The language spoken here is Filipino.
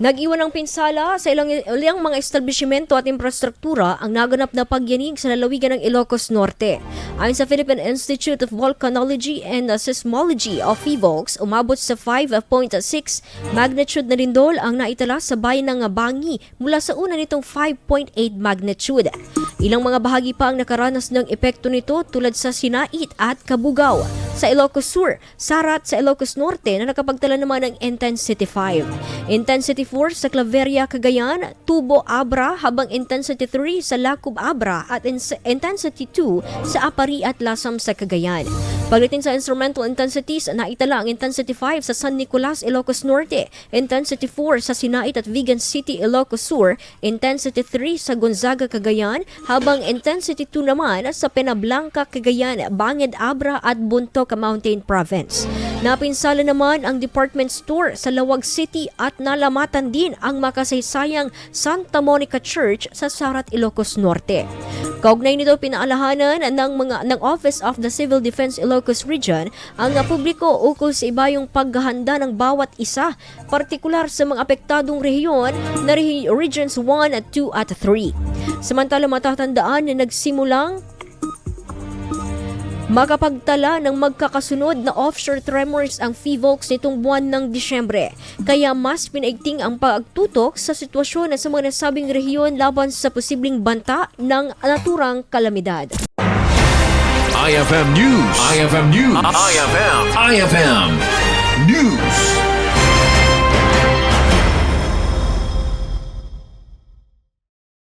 Nag-iwan ng pinsala sa ilang mga establishmento at infrastruktura ang naganap na pagyanig sa lalawigan ng Ilocos Norte. Ayon sa Philippine Institute of Volcanology and Seismology of PHIVOLCS, umabot sa 5.6 magnitude na lindol ang naitala sa bayan ng Bangi mula sa una nitong 5.8 magnitude. Ilang mga bahagi pa ang nakaranas ng epekto nito tulad sa Sinait at Cabugao. Sa Ilocos Sur, Sarat sa Ilocos Norte na nakapagtala naman ng Intensity 5. Intensity 4 sa Claveria, Cagayan, Tubo, Abra, habang Intensity 3 sa Lacub, Abra at Intensity 2 sa Apari at Lasam sa Cagayan. Pagdating sa instrumental intensities, naitala ang Intensity 5 sa San Nicolas, Ilocos Norte, Intensity 4 sa Sinait at Vigan City, Ilocos Sur, Intensity 3 sa Gonzaga, Cagayan, habang Intensity 2 naman sa Penablanca, Cagayan, Banged, Abra at Buntoc Mountain Province. Napinsala naman ang department store sa Lawag City at nalamatan din ang makasaysayang Santa Monica Church sa Sarat, Ilocos Norte. Kaugnay nito, pinaalahanan ng Office of the Civil Defense Ilocos Region ang publiko ukol sa ibayong paghahanda ng bawat isa, partikular sa mga apektadong rehiyon na Regions 1, 2 at 3. Samantala, matatandaan na nagsimulang makapagtala ng magkakasunod na offshore tremors ang PHIVOLCS nitong buwan ng Disyembre. Kaya mas pinaigting ang pagtutok sa sitwasyon sa mga nasabing rehiyon laban sa posibleng banta ng naturang kalamidad. IFM News. IFM News. IFM News.